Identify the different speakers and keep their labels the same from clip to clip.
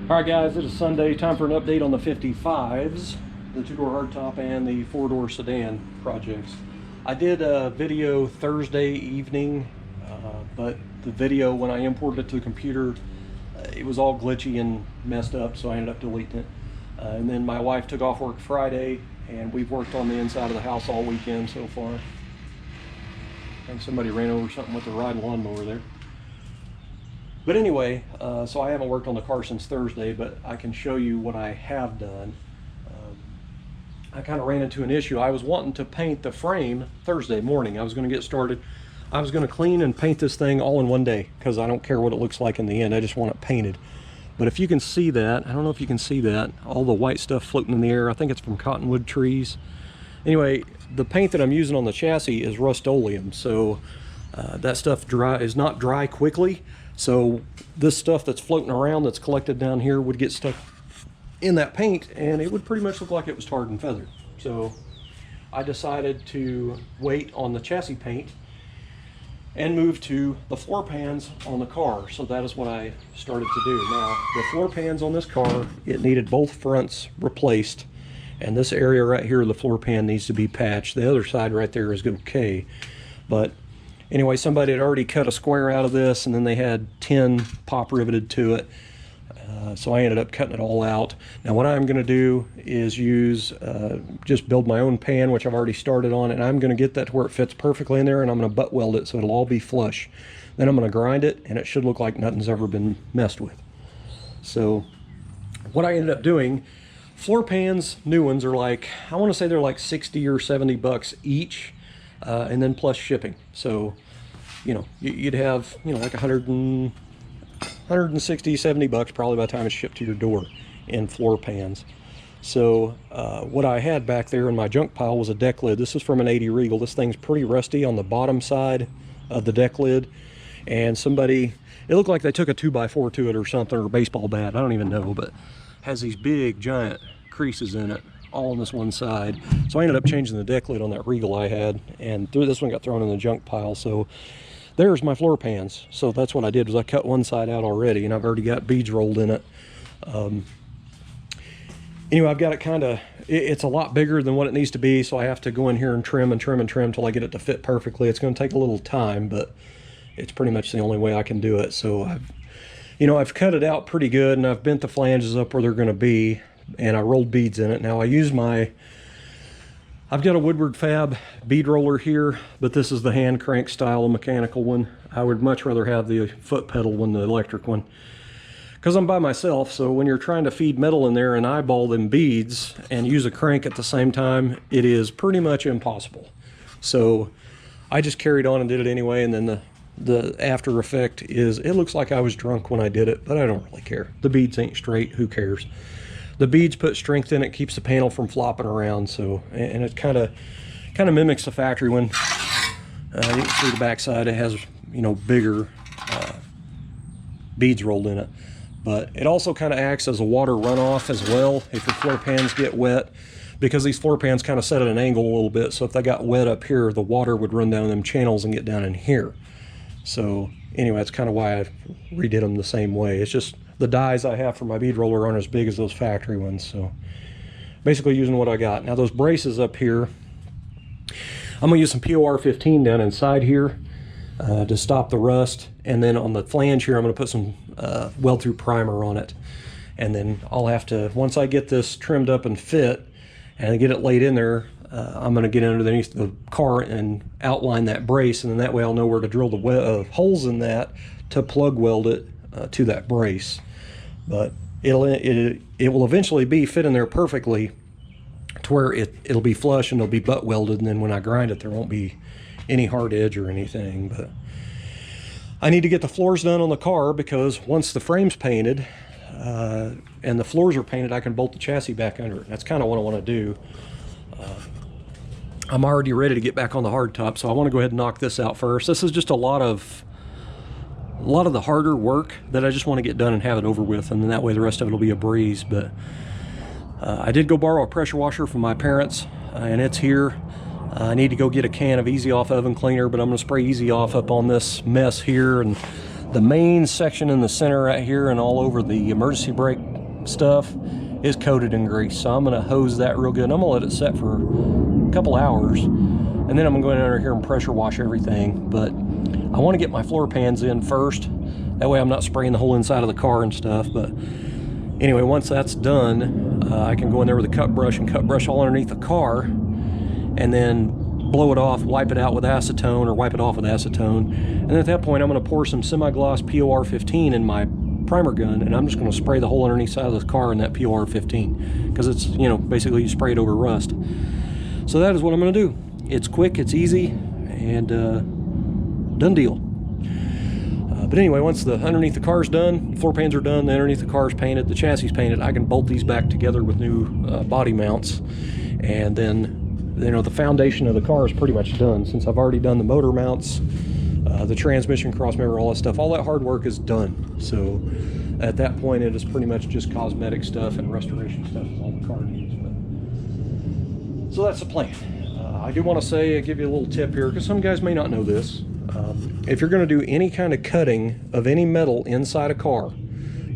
Speaker 1: Alright guys, it is Sunday, time for an update on the 55s, the two-door hardtop and the four-door sedan projects. I did a video Thursday evening, but the video, when I imported it to the computer, it was all glitchy and messed up, so I ended up deleting it. And then my wife took off work Friday, and we've worked on the inside of the house all weekend so far. I think somebody ran over something with the ride lawnmower there. But anyway, so I haven't worked on the car since Thursday, but I can show you what I have done. I kind of ran into an issue. I was wanting to paint the frame Thursday morning. I was going to get started. I was going to clean and paint this thing all in one day because I don't care what it looks like in the end. I just want it painted. But if you can see that, I don't know if you can see that, all the white stuff floating in the air, I think it's from cottonwood trees. Anyway, the paint that I'm using on the chassis is Rust-Oleum, so that stuff is not dry quickly. So this stuff that's floating around that's collected down here would get stuck in that paint and it would pretty much look like it was tarred and feathered. So I decided to wait on the chassis paint and move to the floor pans on the car. So that is what I started to do. Now the floor pans on this car, it needed both fronts replaced, and this area right here, the floor pan needs to be patched. The other side right there is okay, but anyway, somebody had already cut a square out of this and then they had 10 pop riveted to it. So I ended up cutting it all out. Now what I'm going to do is just build my own pan, which I've already started on, and I'm going to get that to where it fits perfectly in there, and I'm going to butt weld it so it'll all be flush. Then I'm going to grind it and it should look like nothing's ever been messed with. So what I ended up doing, floor pans, new ones, are like, I want to say they're like 60 or 70 bucks each. And then plus shipping. So, you know, you'd have, you know, like 160, 70 bucks probably by the time it's shipped to your door in floor pans. So what I had back there in my junk pile was a deck lid. This is from an 80 Regal. This thing's pretty rusty on the bottom side of the deck lid. And it looked like they took a 2x4 to it or something, or a baseball bat, I don't even know, but has these big giant creases in it, all on this one side. So I ended up changing the deck lid on that Regal I had, and this one got thrown in the junk pile. So there's my floor pans. So that's what I did, was I cut one side out already, and I've already got beads rolled in it. Anyway, I've got it it's a lot bigger than what it needs to be, so I have to go in here and trim and trim and trim until I get it to fit perfectly. It's going to take a little time, but it's pretty much the only way I can do it. So I've cut it out pretty good, and I've bent the flanges up where they're going to be, and I rolled beads in it. Now I've got a Woodward Fab bead roller here, but this is the hand crank style, a mechanical one. I would much rather have the foot pedal one, the electric one, because I'm by myself. So when you're trying to feed metal in there and eyeball them beads and use a crank at the same time, it is pretty much impossible. So I just carried on and did it anyway, and then the after effect is, it looks like I was drunk when I did it, but I don't really care. The beads ain't straight, who cares? The beads put strength in it, keeps the panel from flopping around. So, and it kind of mimics the factory one. You can see the backside, it has, you know, bigger beads rolled in it. But it also kind of acts as a water runoff as well if your floor pans get wet, because these floor pans kind of set at an angle a little bit. So if they got wet up here, the water would run down them channels and get down in here. So anyway, that's kind of why I redid them the same way. It's just the dies I have for my bead roller aren't as big as those factory ones. So basically using what I got. Now those braces up here, I'm going to use some POR 15 down inside here to stop the rust. And then on the flange here, I'm going to put some weld-through primer on it. And then I'll have to, once I get this trimmed up and fit and get it laid in there, I'm going to get underneath the car and outline that brace, and then that way I'll know where to drill the holes in that to plug weld it to that brace. But it will eventually be fit in there perfectly to where it'll be flush and it'll be butt welded, and then when I grind it there won't be any hard edge or anything. But I need to get the floors done on the car, because once the frame's painted and the floors are painted, I can bolt the chassis back under it. That's kind of what I want to do. I'm already ready to get back on the hardtop, so I want to go ahead and knock this out first. This is just a lot of the harder work that I just want to get done and have it over with, and then that way the rest of it will be a breeze. But I did go borrow a pressure washer from my parents, and it's here. I need to go get a can of Easy Off oven cleaner, but I'm going to spray Easy Off up on this mess here, and The main section in the center right here and all over the emergency brake stuff is coated in grease. So I'm gonna hose that real good. I'm gonna let it set for a couple hours, and then I'm gonna go in under here and pressure wash everything. But I wanna get my floor pans in first. That way I'm not spraying the whole inside of the car and stuff. But anyway, once that's done, I can go in there with a cut brush and cut brush all underneath the car, and then blow it off, wipe it out with acetone, or wipe it off with acetone. And then at that point, I'm gonna pour some semi-gloss POR 15 in my primer gun, and I'm just gonna spray the whole underneath side of the car in that POR 15, because it's, you know, basically you spray it over rust. So that is what I'm gonna do. It's quick, it's easy, and done deal. But anyway, once the underneath the car's done, floor pans are done, the underneath the car's painted, the chassis painted, I can bolt these back together with new body mounts, and then, you know, the foundation of the car is pretty much done. Since I've already done the motor mounts, the transmission cross member, all that stuff, all that hard work is done. So at that point, it is pretty much just cosmetic stuff and restoration stuff is all the car needs. But, so that's the plan. I do want to say, give you a little tip here, because some guys may not know this. If you're going to do any kind of cutting of any metal inside a car,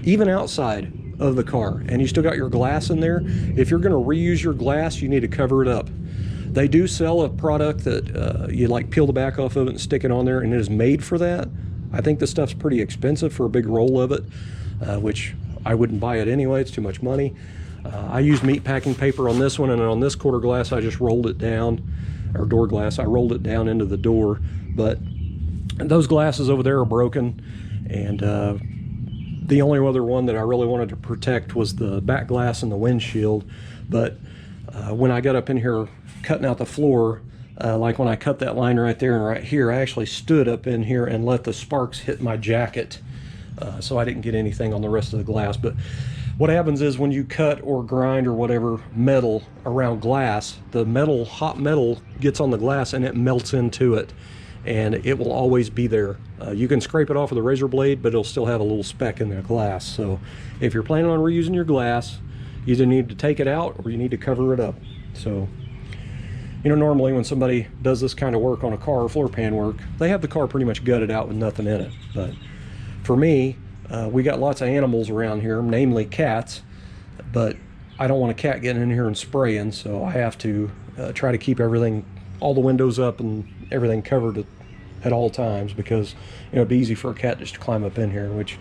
Speaker 1: even outside of the car, and you still got your glass in there, if you're going to reuse your glass, you need to cover it up. They do sell a product that you like peel the back off of it and stick it on there, and it is made for that. I think the stuff's pretty expensive for a big roll of it, which I wouldn't buy it anyway. It's too much money. I used meat packing paper on this one, and on this quarter glass I just rolled it down, or door glass, I rolled it down into the door. But those glasses over there are broken, and the only other one that I really wanted to protect was the back glass and the windshield. But when I got up in here cutting out the floor, like when I cut that line right there and right here, I actually stood up in here and let the sparks hit my jacket, so I didn't get anything on the rest of the glass. But what happens is when you cut or grind or whatever metal around glass, the metal, hot metal, gets on the glass and it melts into it, and it will always be there. You can scrape it off with a razor blade, but it'll still have a little speck in the glass. So if you're planning on reusing your glass, you either need to take it out or you need to cover it up. So, you know, normally when somebody does this kind of work on a car, floor pan work, they have the car pretty much gutted out with nothing in it. But for me, we got lots of animals around here, namely cats, but I don't want a cat getting in here and spraying, so I have to try to keep everything, all the windows up and everything covered at all times, because, you know, it'd be easy for a cat just to climb up in here, which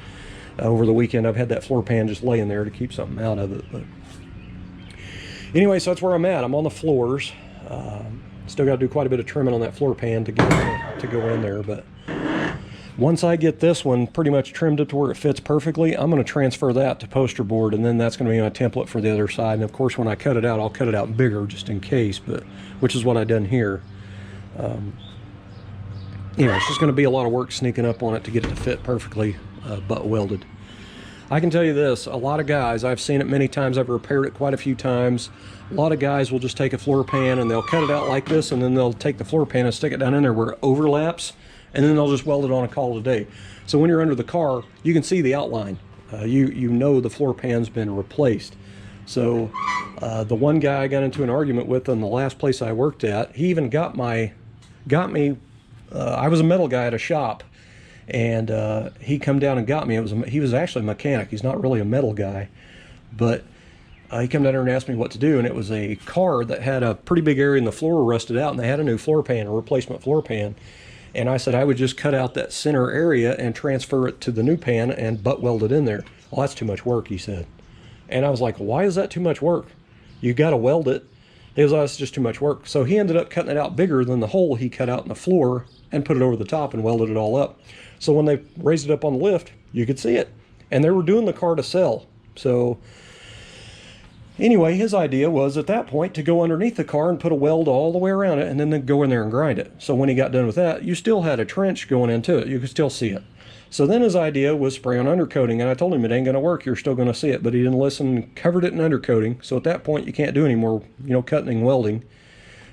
Speaker 1: over the weekend I've had that floor pan just laying there to keep something out of it. But anyway, so that's where I'm at. I'm on the floors. Still got to do quite a bit of trimming on that floor pan to get it to go in there, but once I get this one pretty much trimmed up to where it fits perfectly, I'm going to transfer that to poster board, and then that's going to be my template for the other side. And of course, when I cut it out, I'll cut it out bigger just in case, but which is what I've done here. You know, it's just going to be a lot of work sneaking up on it to get it to fit perfectly butt welded. I can tell you this, a lot of guys, I've seen it many times, I've repaired it quite a few times. A lot of guys will just take a floor pan and they'll cut it out like this, and then they'll take the floor pan and stick it down in there where it overlaps, and then they'll just weld it on and call it a day. So when you're under the car, you can see the outline. You know the floor pan's been replaced. So the one guy I got into an argument with in the last place I worked at, he even got me, I was a metal guy at a shop, and he come down and got me. He was actually a mechanic. He's not really a metal guy, but he come down there and asked me what to do, and it was a car that had a pretty big area in the floor rusted out, and they had a new floor pan, a replacement floor pan. And I said I would just cut out that center area and transfer it to the new pan and butt weld it in there. Well, that's too much work, he said. And I was like, why is that too much work? You got to weld it. He was like, it's just too much work. So he ended up cutting it out bigger than the hole he cut out in the floor and put it over the top and welded it all up. So when they raised it up on the lift, you could see it. And they were doing the car to sell. So anyway, his idea was at that point to go underneath the car and put a weld all the way around it, and then go in there and grind it. So when he got done with that, you still had a trench going into it. You could still see it. So then his idea was spray on undercoating, and I told him it ain't going to work. You're still going to see it, but he didn't listen and covered it in undercoating. So at that point, you can't do any more, you know, cutting and welding.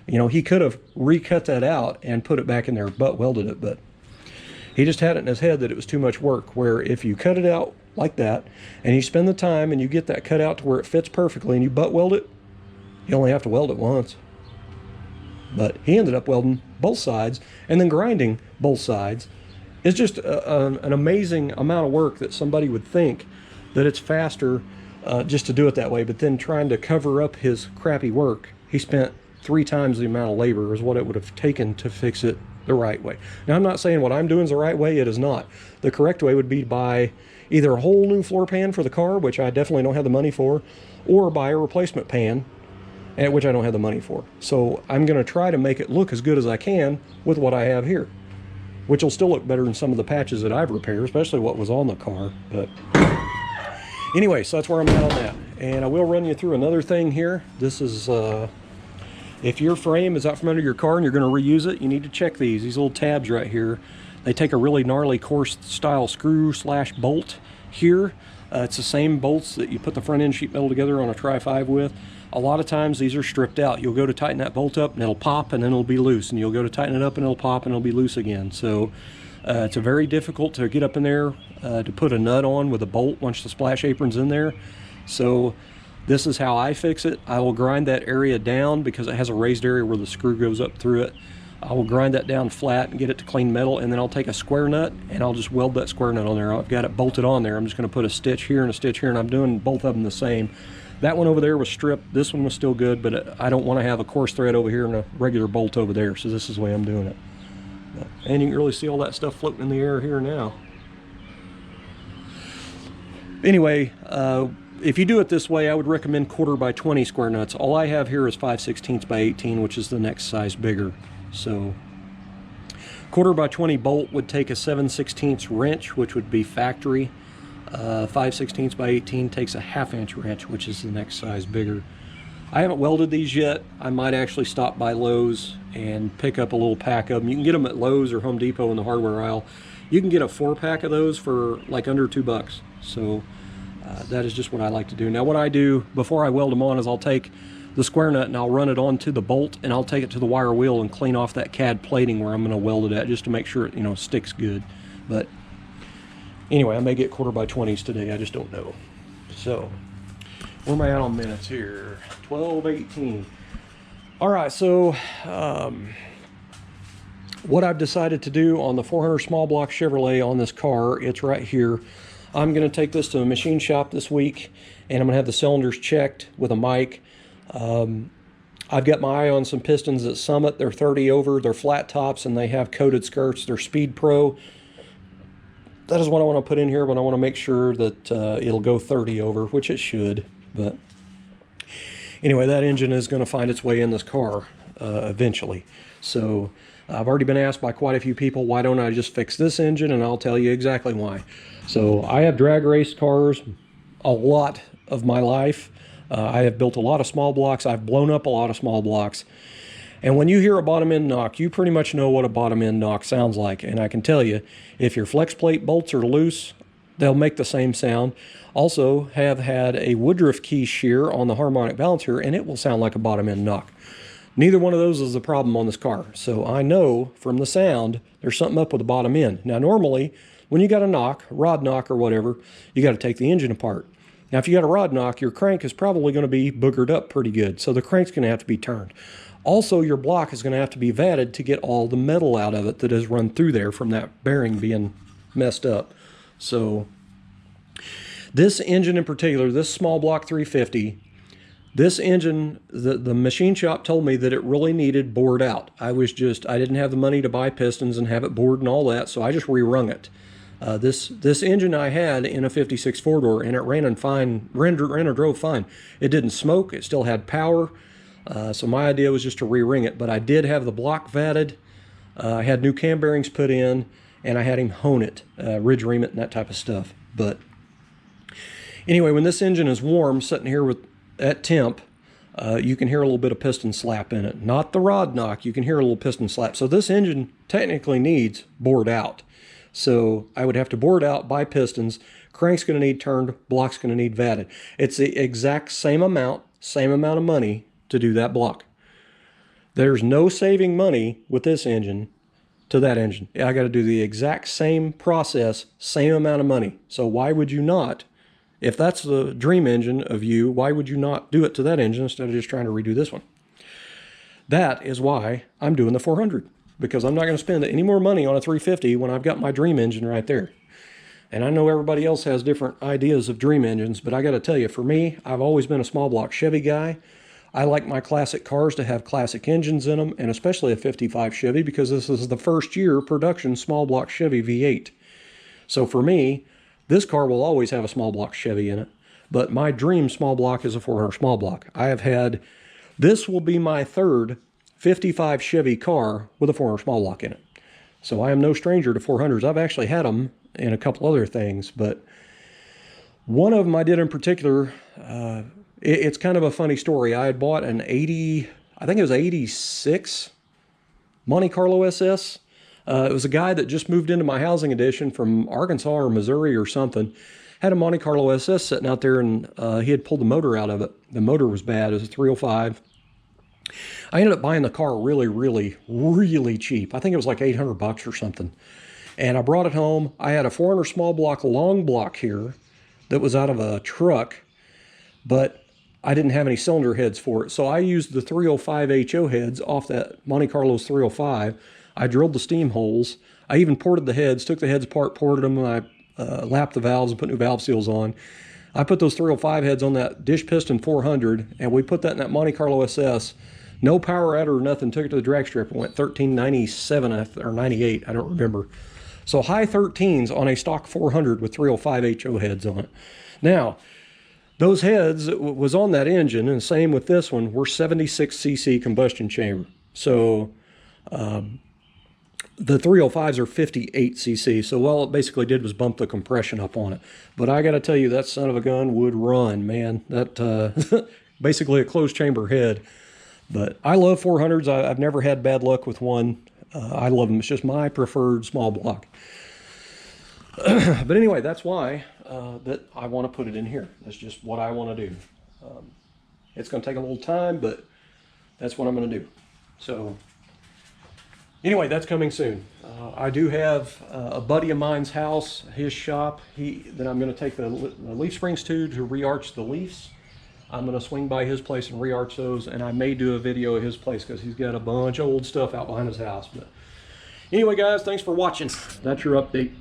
Speaker 1: You know, he could have recut that out and put it back in there, butt welded it, but he just had it in his head that it was too much work, where if you cut it out like that, and you spend the time and you get that cut out to where it fits perfectly and you butt weld it, you only have to weld it once. But he ended up welding both sides and then grinding both sides It's just an amazing amount of work that somebody would think that it's faster just to do it that way, but then trying to cover up his crappy work, he spent 3 times the amount of labor as what it would have taken to fix it the right way. Now, I'm not saying what I'm doing is the right way. It is not. The correct way would be to buy either a whole new floor pan for the car, which I definitely don't have the money for, or buy a replacement pan, which I don't have the money for. So I'm going to try to make it look as good as I can with what I have here, which will still look better than some of the patches that I've repaired, especially what was on the car. But anyway, so that's where I'm at on that. And I will run you through another thing here. This is, if your frame is out from under your car and you're going to reuse it, you need to check these little tabs right here. They take a really gnarly coarse style screw / bolt here. It's the same bolts that you put the front end sheet metal together on a Tri-5 with. A lot of times these are stripped out. You'll go to tighten that bolt up and it'll pop and then it'll be loose, and you'll go to tighten it up and it'll pop and it'll be loose again. So it's a very difficult to get up in there to put a nut on with a bolt once the splash apron's in there. So this is how I fix it. I will grind that area down because it has a raised area where the screw goes up through it. I will grind that down flat and get it to clean metal, and then I'll take a square nut and I'll just weld that square nut on there. I've got it bolted on there. I'm just going to put a stitch here and a stitch here, and I'm doing both of them the same. That one over there was stripped. This one was still good, but I don't want to have a coarse thread over here and a regular bolt over there, so this is the way I'm doing it. And you can really see all that stuff floating in the air here now. Anyway, if you do it this way, I would recommend 1/4 by 20 square nuts. All I have here is 5/16 by 18, which is the next size bigger. So 1/4 by 20 bolt would take a 7/16 wrench, which would be factory. 5/16 by 18 takes a 1/2 inch wrench, which is the next size bigger. I haven't welded these yet. I might actually stop by Lowe's and pick up a little pack of them. You can get them at Lowe's or Home Depot in the hardware aisle. You can get a 4-pack of those for like under $2. So that is just what I like to do. Now what I do before I weld them on is I'll take the square nut and I'll run it onto the bolt, and I'll take it to the wire wheel and clean off that CAD plating where I'm going to weld it at, just to make sure it, you know, sticks good. But anyway, I may get 1/4 by 20s today. I just don't know. So where am I at on minutes here? 12:18. All right, so what I've decided to do on the 400 small block Chevrolet on this car, it's right here. I'm going to take this to a machine shop this week, and I'm going to have the cylinders checked with a mic. I've got my eye on some pistons at Summit. They're 30 over, they're flat tops, and they have coated skirts. They're Speed Pro. That is what I want to put in here, but I want to make sure that it'll go 30 over, which it should. But anyway, that engine is going to find its way in this car eventually. So I've already been asked by quite a few people, why don't I just fix this engine? And I'll tell you exactly why. So I have drag raced cars a lot of my life. I have built a lot of small blocks. I've blown up a lot of small blocks. And when you hear a bottom end knock, you pretty much know what a bottom end knock sounds like. And I can tell you, if your flex plate bolts are loose, they'll make the same sound. Also have had a Woodruff key shear on the harmonic balancer, and it will sound like a bottom end knock. Neither one of those is the problem on this car. So I know from the sound, there's something up with the bottom end. Now normally, when you got a knock, rod knock or whatever, you got to take the engine apart. Now if you got a rod knock, your crank is probably going to be boogered up pretty good. So the crank's going to have to be turned. Also, your block is going to have to be vatted to get all the metal out of it that has run through there from that bearing being messed up. So this engine in particular, this small block 350, this engine, the machine shop told me that it really needed bored out. I didn't have the money to buy pistons and have it bored and all that, so I just re-rung it. This engine I had in a 56 4-door, and it ran or drove fine. It didn't smoke, it still had power. So my idea was just to re-ring it, but I did have the block vatted. I had new cam bearings put in, and I had him hone it, ridge ream it, and that type of stuff. But anyway, when this engine is warm, sitting here at temp, you can hear a little bit of piston slap in it. Not the rod knock, you can hear a little piston slap. So this engine technically needs bored out. So I would have to bore it out, buy pistons. Crank's going to need turned, block's going to need vatted. It's the exact same amount of money to do that block. There's no saving money with this engine to that engine. I got to do the exact same process, same amount of money. So why would you not, if that's the dream engine of you, why would you not do it to that engine instead of just trying to redo this one? That is why I'm doing the 400. because I'm not going to spend any more money on a 350 when I've got my dream engine right there. And I know everybody else has different ideas of dream engines, but I got to tell you, for me, I've always been a small block Chevy guy. I like my classic cars to have classic engines in them, and especially a 55 Chevy, because this is the first year production small block Chevy V8. So for me, this car will always have a small block Chevy in it, but my dream small block is a 400 small block. I have had, this will be my third 55 Chevy car with a 400 small block in it. So I am no stranger to 400s. I've actually had them in a couple other things, but one of them I did in particular, it's kind of a funny story. I had bought an 80, I think it was 86 Monte Carlo SS. It was a guy that just moved into my housing addition from Arkansas or Missouri or something. Had a Monte Carlo SS sitting out there, and he had pulled the motor out of it. The motor was bad. It was a 305. I ended up buying the car really, really, really cheap. I think it was like 800 bucks or something. And I brought it home. I had a 400 small block long block here that was out of a truck, but I didn't have any cylinder heads for it. So I used the 305 HO heads off that Monte Carlo's 305. I drilled the steam holes. I even ported the heads, took the heads apart, ported them, and I lapped the valves and put new valve seals on. I put those 305 heads on that dish piston 400, and we put that in that Monte Carlo SS. No power adder or nothing. Took it to the drag strip and went 1397 or 98. I don't remember. So high 13s on a stock 400 with 305 HO heads on it. Now, those heads was on that engine, and same with this one, were 76 cc combustion chamber. So the 305s are 58 cc. So all it basically did was bump the compression up on it. But I got to tell you, that son of a gun would run, man. That basically a closed chamber head. But I love 400s. I've never had bad luck with one. I love them. It's just my preferred small block. But anyway, that's why that I want to put it in here. That's just what I want to do. It's going to take a little time, but that's what I'm going to do. So anyway, that's coming soon. I do have a buddy of mine's house, his shop, that I'm going to take the leaf springs to re-arch the leaves. I'm going to swing by his place and re-arch those, and I may do a video of his place because he's got a bunch of old stuff out behind his house. But anyway, guys, thanks for watching. That's your update.